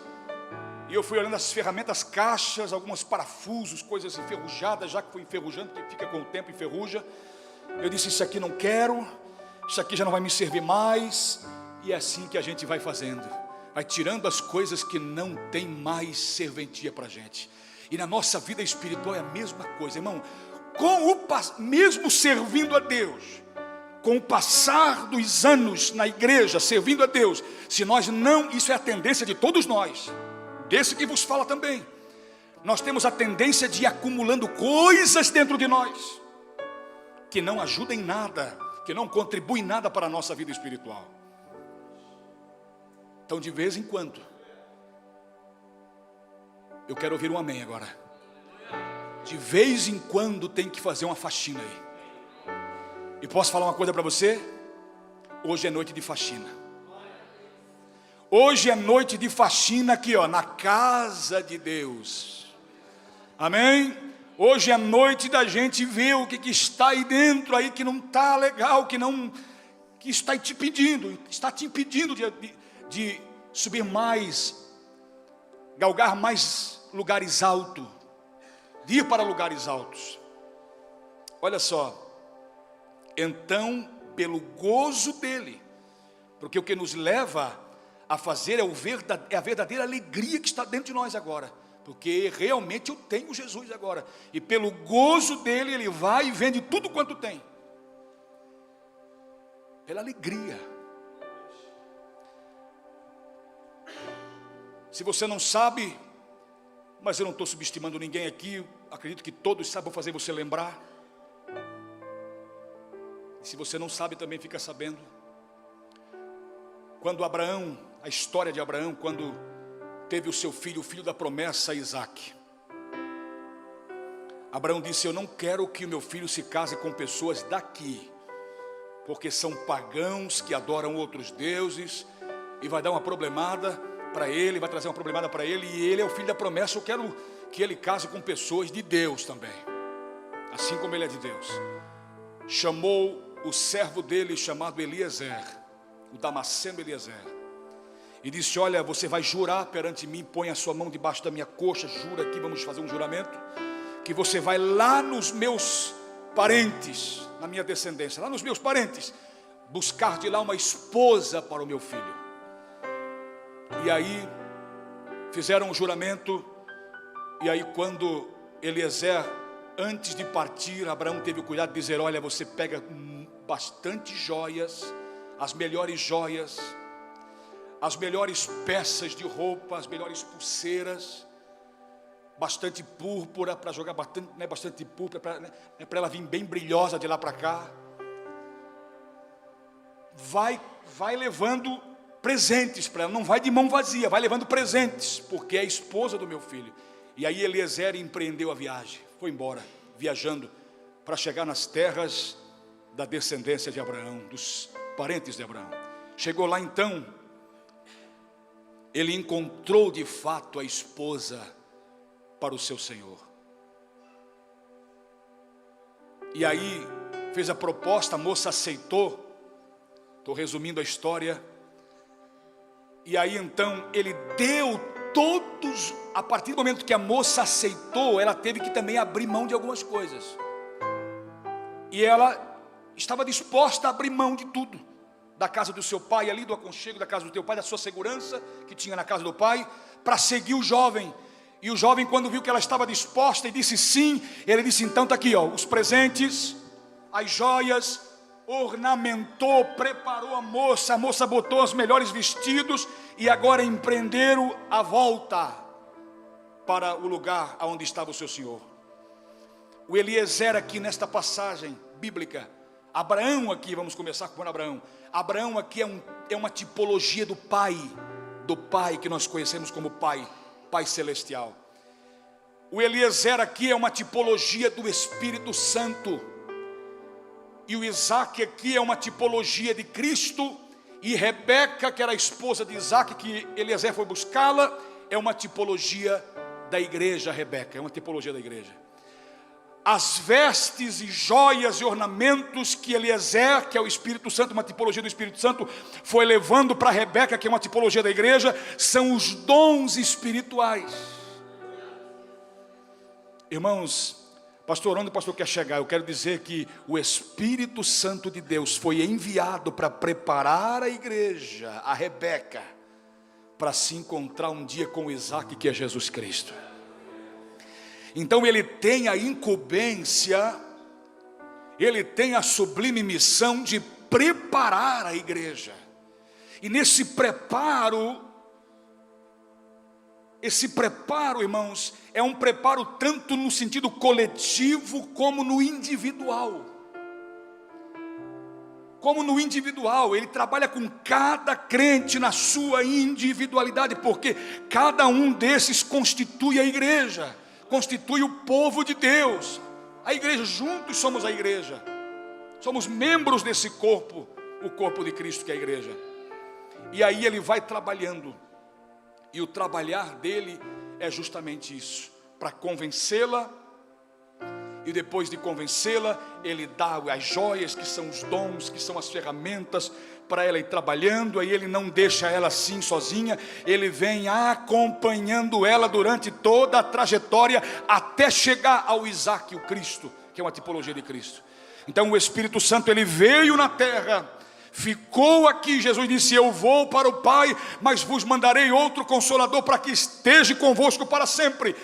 E eu fui olhando as ferramentas, caixas, alguns parafusos, coisas enferrujadas, já que foi enferrujando, porque fica com o tempo, enferruja. Eu disse: isso aqui não quero, isso aqui já não vai me servir mais. E é assim que a gente vai fazendo, vai tirando as coisas que não tem mais serventia para a gente. E na nossa vida espiritual é a mesma coisa, irmão. mesmo servindo a Deus, com o passar dos anos na igreja, servindo a Deus, se nós não, isso é a tendência de todos nós, desse que vos fala também, nós temos a tendência de ir acumulando coisas dentro de nós, que não ajudam em nada, que não contribuem em nada para a nossa vida espiritual. Então, de vez em quando, eu quero ouvir um amém agora. De vez em quando tem que fazer uma faxina aí. E posso falar uma coisa para você? Hoje é noite de faxina. Hoje é noite de faxina aqui, ó, na casa de Deus. Amém? Hoje é noite da gente ver o que está aí dentro aí que não está legal, que está te impedindo de subir mais, galgar mais lugares altos, de ir para lugares altos. Olha só. Então, pelo gozo dele, porque o que nos leva a fazer é a verdadeira alegria que está dentro de nós agora, porque realmente eu tenho Jesus agora, e pelo gozo dele, ele vai e vende tudo quanto tem, pela alegria. Se você não sabe, mas eu não estou subestimando ninguém aqui, acredito que todos sabem, vou fazer você lembrar. E se você não sabe também, fica sabendo. Quando Abraão, a história de Abraão, quando teve o seu filho, o filho da promessa, Isaque. Abraão disse: eu não quero que o meu filho se case com pessoas daqui, porque são pagãos que adoram outros deuses, e vai dar uma problemada para ele, vai trazer uma problemada para ele, e ele é o filho da promessa, eu quero que ele case com pessoas de Deus também, assim como ele é de Deus. Chamou o servo dele chamado Eliezer, o Damasceno Eliezer, e disse: olha, você vai jurar perante mim, põe a sua mão debaixo da minha coxa, jura aqui, vamos fazer um juramento, que você vai lá nos meus parentes, na minha descendência, lá nos meus parentes, buscar de lá uma esposa para o meu filho. E aí fizeram um juramento, e aí quando Eliezer, antes de partir, Abraão teve o cuidado de dizer: olha, você pega bastante joias, as melhores peças de roupa, as melhores pulseiras, bastante púrpura para jogar, bastante púrpura para ela vir bem brilhosa de lá para cá. Vai levando presentes para ela, não vai de mão vazia, vai levando presentes, porque é a esposa do meu filho. E aí Eliezer empreendeu a viagem, foi embora, viajando para chegar nas terras da descendência de Abraão, dos parentes de Abraão. Chegou lá então, ele encontrou de fato a esposa para o seu Senhor. E aí fez a proposta, a moça aceitou. Estou resumindo a história. E aí então ele deu todos, a partir do momento que a moça aceitou, ela teve que também abrir mão de algumas coisas. E ela estava disposta a abrir mão de tudo, da casa do seu pai ali, do aconchego da casa do teu pai, da sua segurança que tinha na casa do pai, para seguir o jovem. E o jovem, quando viu que ela estava disposta e disse sim, ele disse: então está aqui, ó, os presentes, as joias, ornamentou, preparou a moça botou os melhores vestidos, e agora empreenderam a volta para o lugar onde estava o seu senhor. O Eliezer aqui nesta passagem bíblica, Abraão aqui, vamos começar com Abraão. Abraão aqui é uma tipologia do pai que nós conhecemos como pai celestial. O Eliezer aqui é uma tipologia do Espírito Santo. E o Isaque aqui é uma tipologia de Cristo. E Rebeca, que era a esposa de Isaque, que Eliezer foi buscá-la, é uma tipologia da igreja. Rebeca é uma tipologia da igreja. As vestes e joias e ornamentos que Eliezer, que é o Espírito Santo, uma tipologia do Espírito Santo, foi levando para Rebeca, que é uma tipologia da igreja, são os dons espirituais. Irmãos, pastor, onde o pastor quer chegar? Eu quero dizer que o Espírito Santo de Deus foi enviado para preparar a igreja, a Rebeca, para se encontrar um dia com Isaque, que é Jesus Cristo. Então ele tem a incumbência, ele tem a sublime missão de preparar a igreja. E nesse preparo, irmãos, é um preparo tanto no sentido coletivo como no individual. Ele trabalha com cada crente na sua individualidade, porque cada um desses constitui a igreja, constitui o povo de Deus. A igreja, juntos somos a igreja, somos membros desse corpo, o corpo de Cristo que é a igreja. E aí ele vai trabalhando, e o trabalhar dele é justamente isso, para convencê-la. E depois de convencê-la, ele dá as joias, que são os dons, que são as ferramentas para ela ir trabalhando. Aí ele não deixa ela assim sozinha, ele vem acompanhando ela durante toda a trajetória, até chegar ao Isaac, o Cristo, que é uma tipologia de Cristo. Então o Espírito Santo, ele veio na terra, ficou aqui. Jesus disse: eu vou para o Pai, mas vos mandarei outro Consolador, para que esteja convosco para sempre.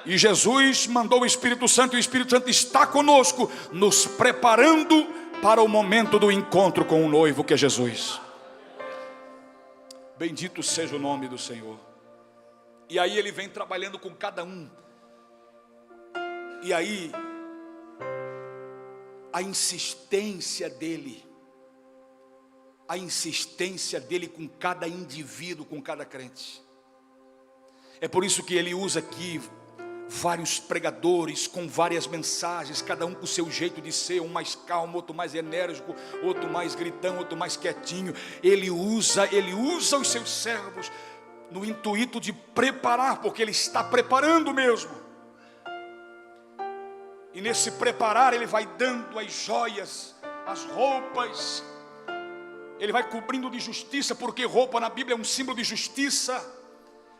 E Jesus mandou o Espírito Santo, e o Espírito Santo está conosco, nos preparando para o momento do encontro com o noivo, que é Jesus. Bendito seja o nome do Senhor. E aí ele vem trabalhando com cada um. E aí a insistência dele com cada indivíduo, com cada crente. É por isso que ele usa aqui vários pregadores com várias mensagens, cada um com o seu jeito de ser, um mais calmo, outro mais enérgico, outro mais gritão, outro mais quietinho. Ele usa os seus servos no intuito de preparar, porque ele está preparando mesmo. E nesse preparar ele vai dando as joias, as roupas, ele vai cobrindo de justiça, porque roupa na Bíblia é um símbolo de justiça.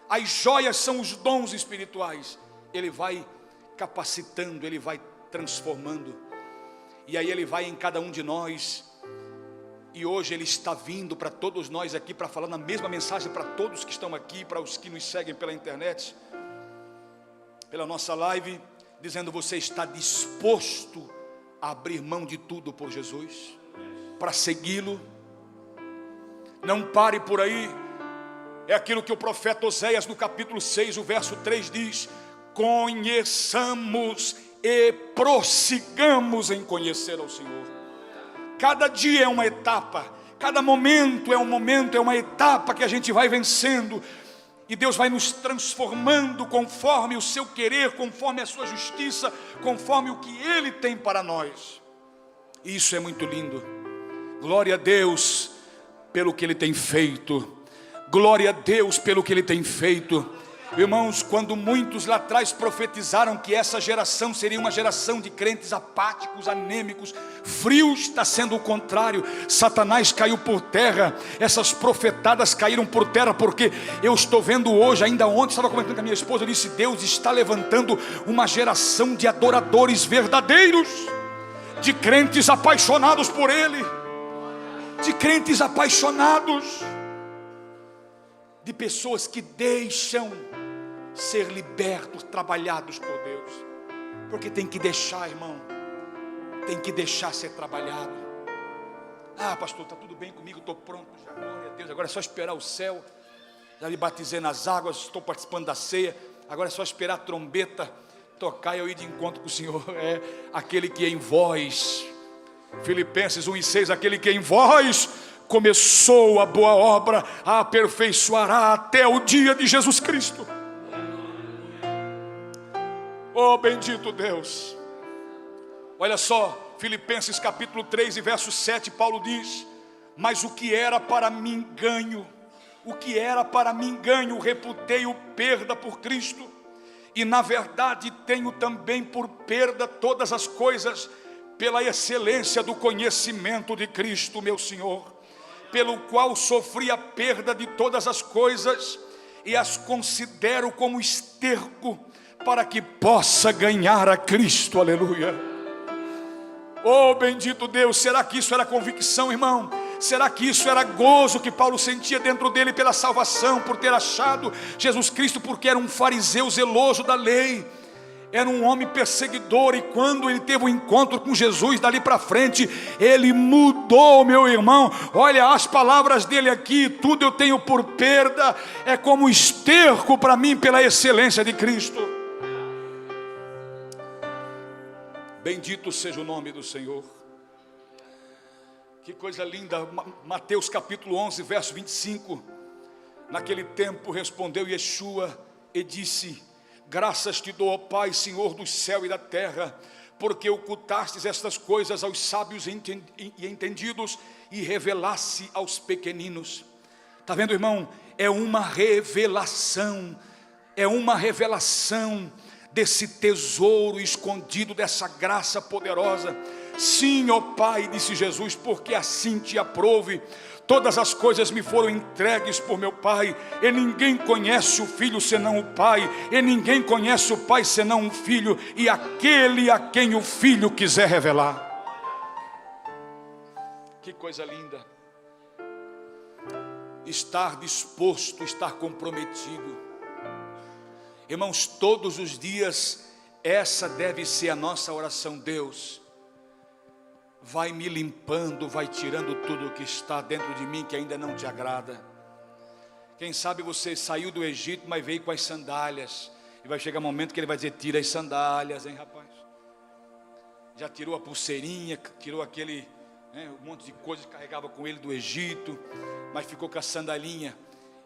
As joias são os dons espirituais. Ele vai capacitando, ele vai transformando. E aí ele vai em cada um de nós. E hoje ele está vindo para todos nós aqui, para falar na mesma mensagem para todos que estão aqui, para os que nos seguem pela internet, pela nossa live, dizendo: você está disposto a abrir mão de tudo por Jesus, para segui-lo? Não pare por aí. É aquilo que o profeta Oséias, no capítulo 6, o verso 3 diz: conheçamos e prossigamos em conhecer ao Senhor. Cada dia é uma etapa, cada momento é um momento, é uma etapa que a gente vai vencendo, e Deus vai nos transformando conforme o seu querer, conforme a sua justiça, conforme o que Ele tem para nós. Isso é muito lindo. Glória a Deus pelo que Ele tem feito. Glória a Deus pelo que Ele tem feito. Irmãos, quando muitos lá atrás profetizaram que essa geração seria uma geração de crentes apáticos, anêmicos, frios, está sendo o contrário. Satanás caiu por terra, essas profetadas caíram por terra, porque eu estou vendo hoje, ainda ontem estava comentando com a minha esposa, eu disse: Deus está levantando uma geração de adoradores verdadeiros, de crentes apaixonados por Ele, de crentes apaixonados, de pessoas que deixam ser libertos, trabalhados por Deus. Porque tem que deixar, irmão, tem que deixar ser trabalhado. Ah, pastor, está tudo bem comigo, estou pronto já, glória a Deus, agora é só esperar o céu. Já me batizei nas águas, estou participando da ceia, agora é só esperar a trombeta tocar e eu ir de encontro com o Senhor. É aquele que em vós, Filipenses 1:6, aquele que em vós começou a boa obra, a aperfeiçoará até o dia de Jesus Cristo. Oh, bendito Deus. Olha só, Filipenses capítulo 3 e verso 7, Paulo diz: mas o que era para mim ganho, reputei-o perda por Cristo, e na verdade tenho também por perda todas as coisas, pela excelência do conhecimento de Cristo meu Senhor, pelo qual sofri a perda de todas as coisas, e as considero como esterco, para que possa ganhar a Cristo. Aleluia. Oh, bendito Deus. Será que isso era convicção, irmão? Será que isso era gozo que Paulo sentia dentro dele pela salvação, por ter achado Jesus Cristo, porque era um fariseu zeloso da lei? era um homem perseguidor, e quando ele teve um encontro com Jesus, dali para frente, ele mudou, meu irmão. Olha as palavras dele aqui: tudo eu tenho por perda, é como esterco para mim pela excelência de Cristo. Bendito seja o nome do Senhor. Que coisa linda. Mateus capítulo 11, verso 25. Naquele tempo respondeu Yeshua e disse: graças te dou, ó Pai, Senhor do céu e da terra, porque ocultastes estas coisas aos sábios e entendidos e revelaste aos pequeninos. Está vendo, irmão? É uma revelação desse tesouro escondido, dessa graça poderosa. Sim, ó Pai, disse Jesus, porque assim te aprouve. Todas as coisas me foram entregues por meu Pai, e ninguém conhece o Filho senão o Pai, e ninguém conhece o Pai senão o Filho, e aquele a quem o Filho quiser revelar. Que coisa linda. Estar disposto, estar comprometido. Irmãos, todos os dias, essa deve ser a nossa oração. Deus, vai me limpando, vai tirando tudo que está dentro de mim que ainda não te agrada. Quem sabe você saiu do Egito, mas veio com as sandálias, e vai chegar um momento que ele vai dizer: tira as sandálias, hein, rapaz? Já tirou a pulseirinha, tirou aquele, um monte de coisa que carregava com ele do Egito, mas ficou com a sandalinha.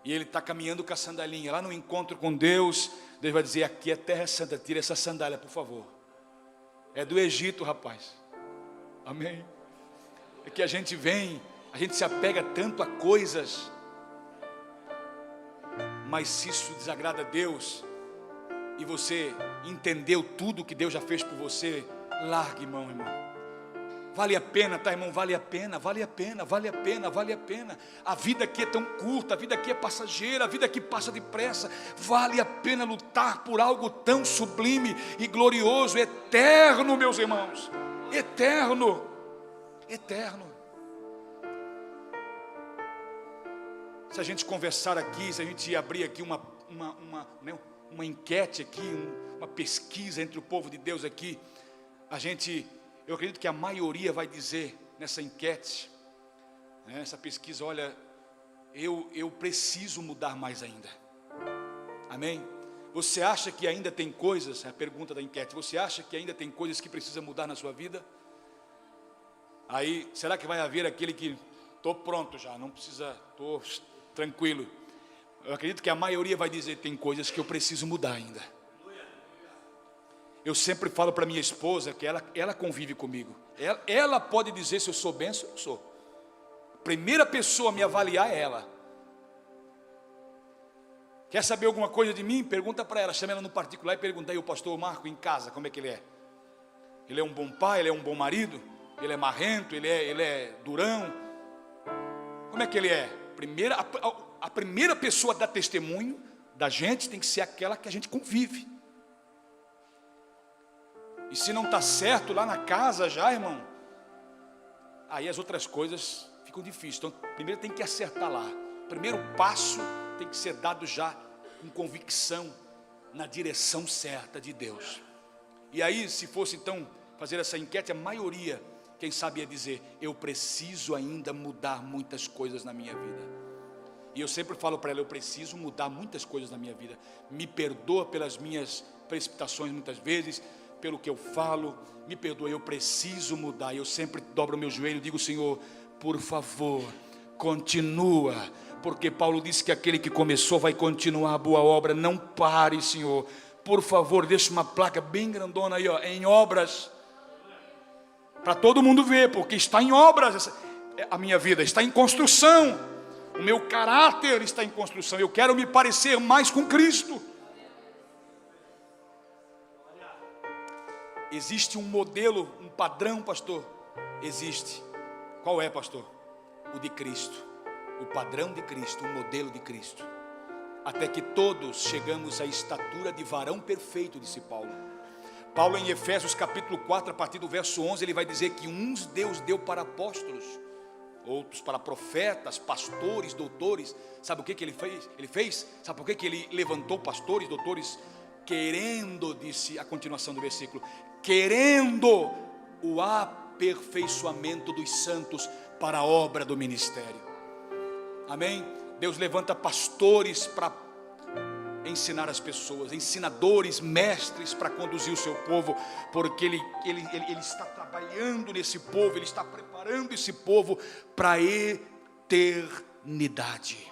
E ele está caminhando com a sandalinha. Lá no encontro com Deus, Deus vai dizer: aqui é terra santa, tira essa sandália, por favor. É do Egito, rapaz. Amém? É que a gente vem, a gente se apega tanto a coisas, mas se isso desagrada a Deus, e você entendeu tudo que Deus já fez por você, largue mão, irmão. Vale a pena, tá, irmão? Vale a pena, vale a pena, vale a pena, vale a pena. A vida aqui é tão curta, a vida aqui é passageira, a vida aqui passa depressa. Vale a pena lutar por algo tão sublime e glorioso, eterno, meus irmãos. Eterno, eterno. Se a gente conversar aqui, se a gente abrir aqui uma enquete aqui, uma pesquisa entre o povo de Deus aqui, eu acredito que a maioria vai dizer nessa enquete, essa pesquisa: olha, eu preciso mudar mais ainda. Amém? Você acha que ainda tem coisas, é a pergunta da enquete, você acha que ainda tem coisas que precisa mudar na sua vida? Aí, será que vai haver aquele que, estou pronto já, não precisa, estou tranquilo? Eu acredito que a maioria vai dizer: tem coisas que eu preciso mudar ainda. Eu sempre falo para minha esposa que ela convive comigo. Ela pode dizer se eu sou benção, eu sou. A primeira pessoa a me avaliar é ela. Quer saber alguma coisa de mim? Pergunta para ela, chama ela no particular e pergunta: aí o pastor Marco em casa, como é que ele é? Ele é um bom pai, ele é um bom marido? Ele é marrento, ele é durão? Como é que ele é? A primeira pessoa a dar testemunho da gente tem que ser aquela que a gente convive. E se não está certo lá na casa já, irmão, aí as outras coisas ficam difíceis. Então, primeiro tem que acertar lá. O primeiro passo tem que ser dado já com convicção na direção certa de Deus. E aí, se fosse então fazer essa enquete, a maioria, quem sabe, ia dizer: eu preciso ainda mudar muitas coisas na minha vida. E eu sempre falo para ela: eu preciso mudar muitas coisas na minha vida. Me perdoa pelas minhas precipitações muitas vezes, pelo que eu falo, me perdoa, eu preciso mudar. Eu sempre dobro o meu joelho e digo: Senhor, por favor, continua, porque Paulo disse que aquele que começou vai continuar a boa obra. Não pare, Senhor, por favor. Deixa uma placa bem grandona aí, em obras, para todo mundo ver, porque está em obras. A minha vida está em construção, o meu caráter está em construção. Eu quero me parecer mais com Cristo. Existe um modelo, um padrão, pastor? Existe. Qual é, pastor? O de Cristo. O padrão de Cristo, o modelo de Cristo. Até que todos chegamos à estatura de varão perfeito, disse Paulo. Paulo, em Efésios capítulo 4, a partir do verso 11, ele vai dizer que uns Deus deu para apóstolos, outros para profetas, pastores, doutores. Sabe o que ele fez? Sabe por que ele levantou pastores, doutores, querendo, disse a continuação do versículo, querendo o aperfeiçoamento dos santos para a obra do ministério. Amém? Deus levanta pastores para ensinar as pessoas, ensinadores, mestres para conduzir o seu povo, porque ele está trabalhando nesse povo, Ele está preparando esse povo para a eternidade.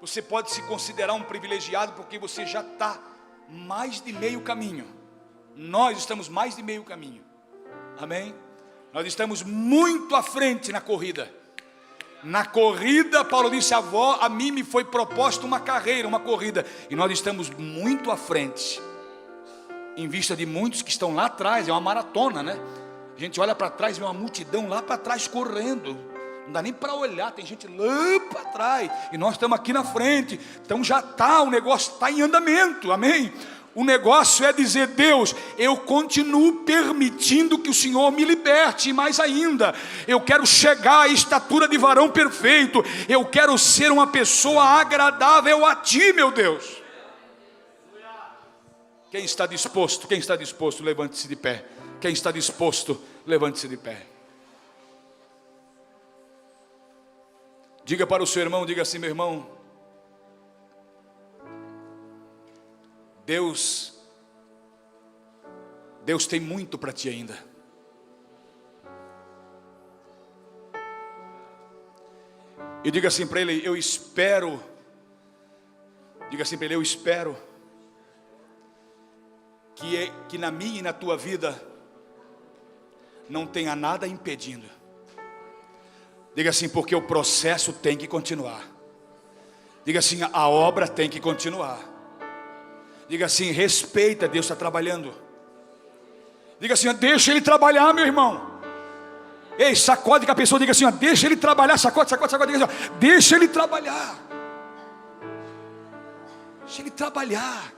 Você pode se considerar um privilegiado porque você já está mais de meio caminho. Nós estamos mais de meio caminho. Amém? Nós estamos muito à frente na corrida. Na corrida, Paulo disse: a mim me foi proposta uma carreira, uma corrida, e nós estamos muito à frente, em vista de muitos que estão lá atrás. É uma maratona, né? A gente olha para trás e vê uma multidão lá para trás correndo, não dá nem para olhar, tem gente lá para trás, e nós estamos aqui na frente. Então já está, o negócio está em andamento, amém? O negócio é dizer: Deus, eu continuo permitindo que o Senhor me liberte, e mais ainda, eu quero chegar à estatura de varão perfeito, eu quero ser uma pessoa agradável a Ti, meu Deus. Quem está disposto? Quem está disposto? Levante-se de pé. Quem está disposto? Levante-se de pé. Diga para o seu irmão, diga assim: meu irmão, Deus tem muito para ti ainda. E diga assim para ele: eu espero. Diga assim para ele: eu espero que na minha e na tua vida não tenha nada impedindo. Diga assim: porque o processo tem que continuar. Diga assim: a obra tem que continuar. Diga assim: respeita, Deus está trabalhando. Diga assim: deixa Ele trabalhar, meu irmão. Ei, sacode com a pessoa, diga assim: deixa Ele trabalhar, sacode, diga assim: deixa Ele trabalhar. Deixa Ele trabalhar.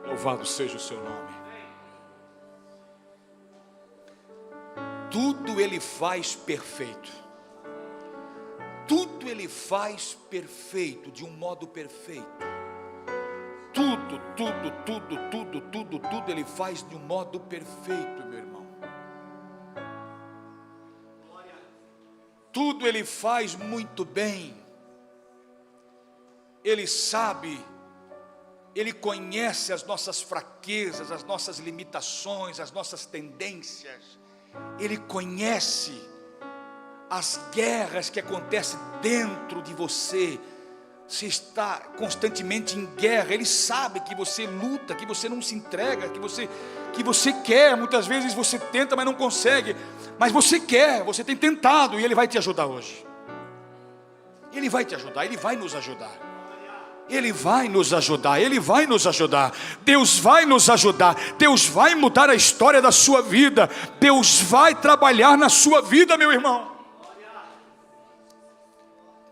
Louvado seja o seu nome. Tudo Ele faz perfeito. Tudo Ele faz perfeito, de um modo perfeito. Tudo Ele faz de um modo perfeito, meu irmão. Tudo Ele faz muito bem. Ele sabe, Ele conhece as nossas fraquezas, as nossas limitações, as nossas tendências. Ele conhece as guerras que acontecem dentro de você. Você está constantemente em guerra. Ele sabe que você luta, que você não se entrega, que você quer. Muitas vezes você tenta, mas não consegue. Mas você quer, você tem tentado, e Ele vai te ajudar hoje. Ele vai te ajudar, Ele vai nos ajudar. Ele vai nos ajudar, Ele vai nos ajudar. Deus vai nos ajudar. Deus vai mudar a história da sua vida. Deus vai trabalhar na sua vida, meu irmão.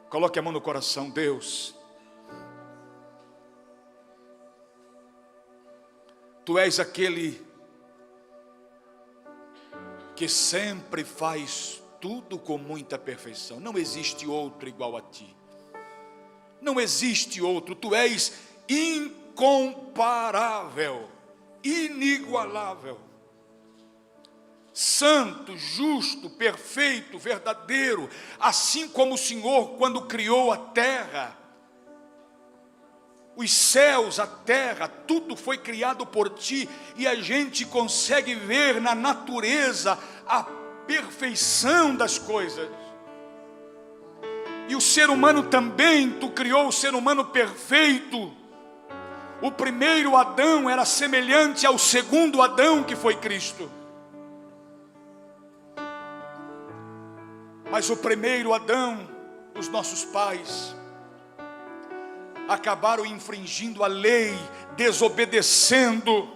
Coloque a mão no coração. Deus, Tu és aquele que sempre faz tudo com muita perfeição. Não existe outro igual a Ti. Não existe outro. Tu és incomparável, inigualável, santo, justo, perfeito, verdadeiro. Assim como o Senhor, quando criou a terra, os céus, a terra, tudo foi criado por Ti, e a gente consegue ver na natureza a perfeição das coisas. E o ser humano também, Tu criou o ser humano perfeito. O primeiro Adão era semelhante ao segundo Adão, que foi Cristo. Mas o primeiro Adão, os nossos pais, acabaram infringindo a lei, desobedecendo.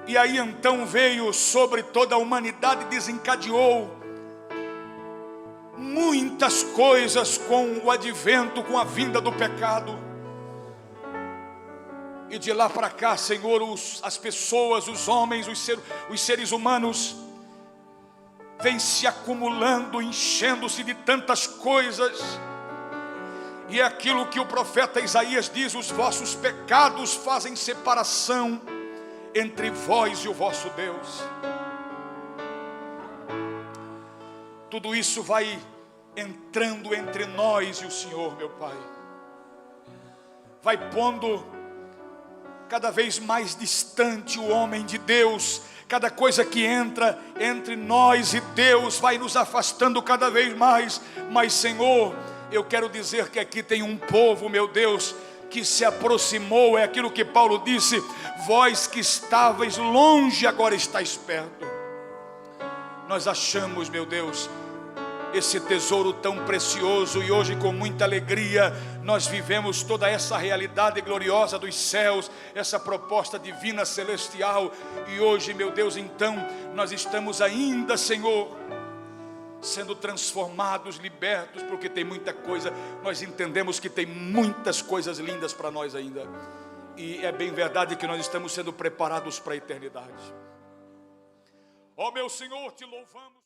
E aí então veio sobre toda a humanidade, desencadeou muitas coisas com o advento, com a vinda do pecado. E de lá para cá, Senhor, as pessoas, os homens, os seres humanos vem se acumulando, enchendo-se de tantas coisas. E é aquilo que o profeta Isaías diz: os vossos pecados fazem separação entre vós e o vosso Deus. Tudo isso vai entrando entre nós e o Senhor, meu Pai. Vai pondo cada vez mais distante o homem de Deus. Cada coisa que entra entre nós e Deus vai nos afastando cada vez mais. Mas, Senhor, eu quero dizer que aqui tem um povo, meu Deus, que se aproximou. É aquilo que Paulo disse: vós que estavais longe, agora estáis perto. Nós achamos, meu Deus, esse tesouro tão precioso, e hoje com muita alegria nós vivemos toda essa realidade gloriosa dos céus, essa proposta divina celestial. E hoje, meu Deus, então nós estamos ainda, Senhor, sendo transformados, libertos, porque tem muita coisa. Nós entendemos que tem muitas coisas lindas para nós ainda, e é bem verdade que nós estamos sendo preparados para a eternidade. Ó meu Senhor, te louvamos.